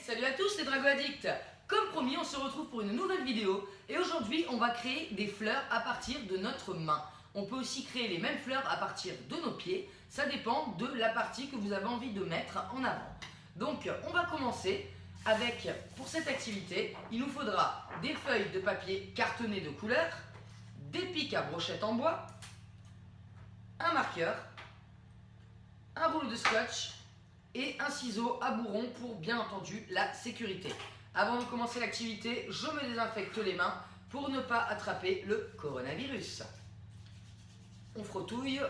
Salut à tous les Drago Addicts. Comme promis, on se retrouve pour une nouvelle vidéo et aujourd'hui on va créer des fleurs à partir de notre main. On peut aussi créer les mêmes fleurs à partir de nos pieds, ça dépend de la partie que vous avez envie de mettre en avant. Donc on va commencer avec, pour cette activité, il nous faudra des feuilles de papier cartonnées de couleur, des pics à brochettes en bois, un marqueur, un rouleau de scotch et un ciseau à bourron pour bien entendu la sécurité. Avant de commencer l'activité, je me désinfecte les mains pour ne pas attraper le coronavirus. On frottouille,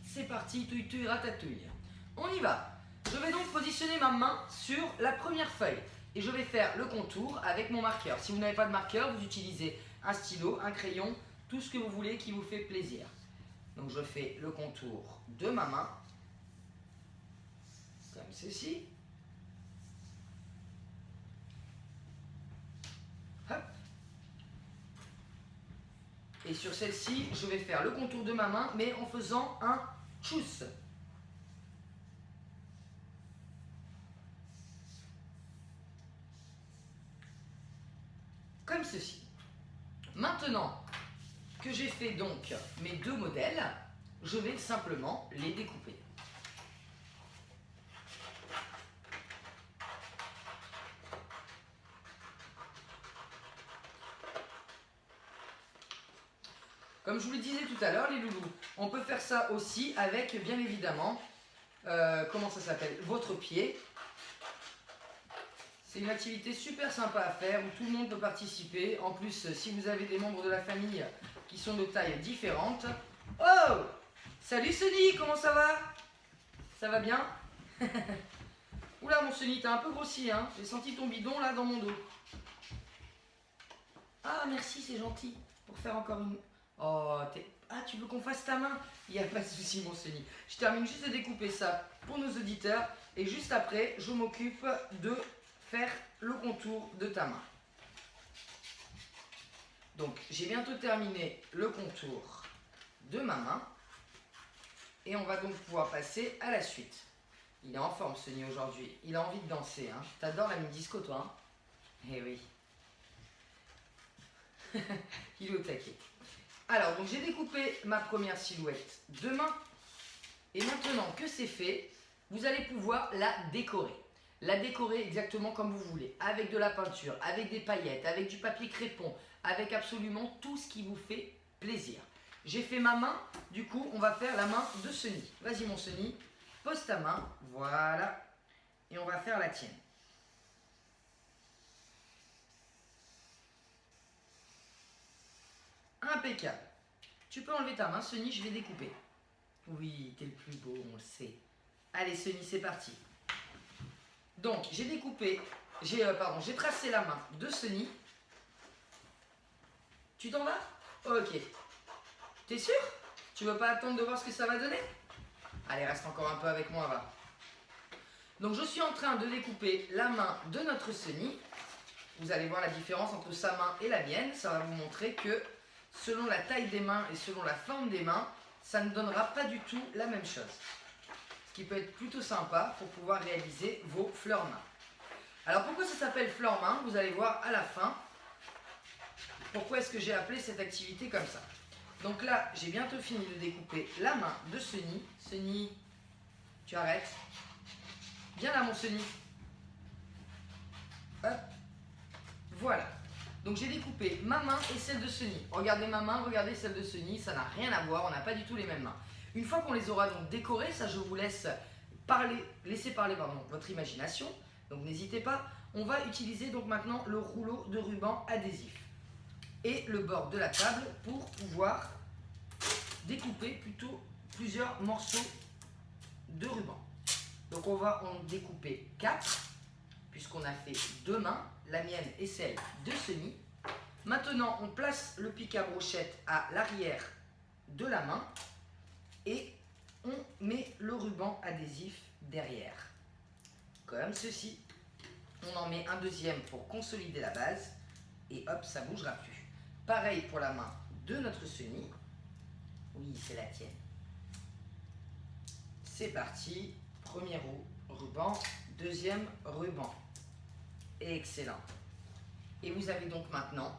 c'est parti, touille touille ratatouille. On y va. Je vais donc positionner ma main sur la première feuille et je vais faire le contour avec mon marqueur. Si vous n'avez pas de marqueur, vous utilisez un stylo, un crayon, tout ce que vous voulez qui vous fait plaisir. Donc je fais le contour de ma main, comme ceci. Hop. Et sur celle-ci, je vais faire le contour de ma main, mais en faisant un tchuss. Comme ceci. Maintenant que j'ai fait donc mes deux modèles, je vais simplement les découper. Comme je vous le disais tout à l'heure, les loulous, on peut faire ça aussi avec, bien évidemment, comment ça s'appelle, votre pied. C'est une activité super sympa à faire où tout le monde peut participer. En plus, si vous avez des membres de la famille qui sont de tailles différentes. Oh! Salut Sonny, comment ça va? Ça va bien? Oula mon Sonny, t'as un peu grossi, hein? J'ai senti ton bidon là dans mon dos. Ah merci, c'est gentil. Pour faire encore une... Oh, ah, tu veux qu'on fasse ta main? Il n'y a pas de souci, mon Sonny. Je termine juste de découper ça pour nos auditeurs. Et juste après, je m'occupe de faire le contour de ta main. Donc, j'ai bientôt terminé le contour de ma main. Et on va donc pouvoir passer à la suite. Il est en forme, Sonny, aujourd'hui. Il a envie de danser. Hein. T'adores la mini-disco, toi, hein? Eh oui. Il est au taquet. Alors, donc j'ai découpé ma première silhouette de main. Et maintenant que c'est fait, vous allez pouvoir la décorer. La décorer exactement comme vous voulez. Avec de la peinture, avec des paillettes, avec du papier crépon, avec absolument tout ce qui vous fait plaisir. J'ai fait ma main, du coup, on va faire la main de Sonny. Vas-y mon Sonny, pose ta main, voilà. Et on va faire la tienne. Impeccable. Tu peux enlever ta main, Sonny, je vais découper. Oui, t'es le plus beau, on le sait. Allez, Sonny, c'est parti. Donc, j'ai découpé, j'ai tracé la main de Sonny. Tu t'en vas? Ok. T'es sûr? Tu veux pas attendre de voir ce que ça va donner? Allez, reste encore un peu avec moi, va. Donc, je suis en train de découper la main de notre Sonny. Vous allez voir la différence entre sa main et la mienne. Ça va vous montrer que selon la taille des mains et selon la forme des mains, ça ne donnera pas du tout la même chose. Ce qui peut être plutôt sympa pour pouvoir réaliser vos fleurs mains. Alors pourquoi ça s'appelle fleurs mains? Vous allez voir à la fin pourquoi est-ce que j'ai appelé cette activité comme ça. Donc là, j'ai bientôt fini de découper la main de Sonny. Sonny, tu arrêtes. Viens là mon Sonny. Hop. Voilà. Donc j'ai découpé ma main et celle de Sonny. Regardez ma main, regardez celle de Sonny, ça n'a rien à voir, on n'a pas du tout les mêmes mains. Une fois qu'on les aura donc décorées, ça je vous laisse laisser parler votre imagination. Donc n'hésitez pas, on va utiliser donc maintenant le rouleau de ruban adhésif et le bord de la table pour pouvoir découper plutôt plusieurs morceaux de ruban. Donc on va en découper 4 puisqu'on a fait 2 mains, la mienne et celle de Sonny. Maintenant on place le pic à brochette à l'arrière de la main et on met le ruban adhésif derrière, comme ceci. On en met un deuxième pour consolider la base et hop, ça ne bougera plus. Pareil pour la main de notre Sonny. Oui, c'est la tienne. C'est parti, premier ruban, deuxième ruban. Excellent. Et vous avez donc maintenant,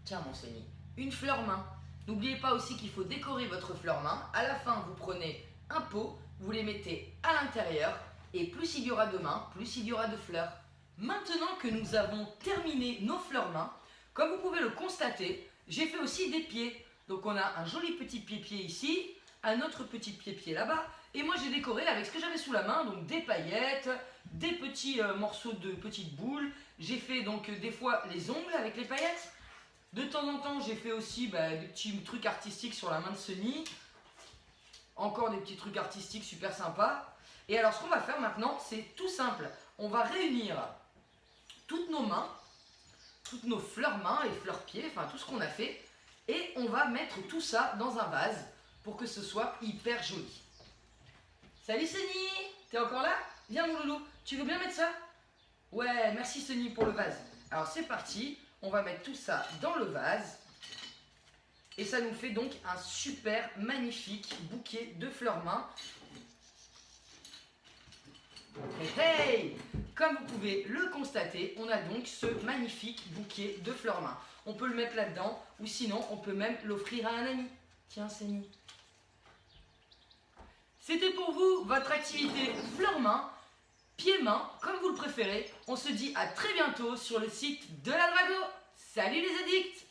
tiens mon Sony, une fleur main. N'oubliez pas aussi qu'il faut décorer votre fleur main. À la fin, vous prenez un pot, vous les mettez à l'intérieur et plus il y aura de mains, plus il y aura de fleurs. Maintenant que nous avons terminé nos fleurs mains, comme vous pouvez le constater, j'ai fait aussi des pieds. Donc on a un joli petit pied-pied ici, un autre petit pied-pied là-bas. Et moi j'ai décoré avec ce que j'avais sous la main, donc des paillettes, des petits morceaux de petites boules. J'ai fait donc des fois les ongles avec les paillettes. De temps en temps j'ai fait aussi des petits trucs artistiques sur la main de Sony. Encore des petits trucs artistiques super sympas. Et alors ce qu'on va faire maintenant, c'est tout simple. On va réunir toutes nos mains, toutes nos fleurs mains et fleurs pieds, enfin tout ce qu'on a fait. Et on va mettre tout ça dans un vase pour que ce soit hyper joli. Salut Sony, t'es encore là? Viens mon loulou, tu veux bien mettre ça? Ouais, merci Sony pour le vase. Alors c'est parti, on va mettre tout ça dans le vase. Et ça nous fait donc un super magnifique bouquet de fleurs mains. Hey! Comme vous pouvez le constater, on a donc ce magnifique bouquet de fleurs mains. On peut le mettre là-dedans ou sinon on peut même l'offrir à un ami. Tiens Sony. C'était pour vous votre activité fleurs-mains, pieds-mains, comme vous le préférez. On se dit à très bientôt sur le site de la Drago. Salut les addicts!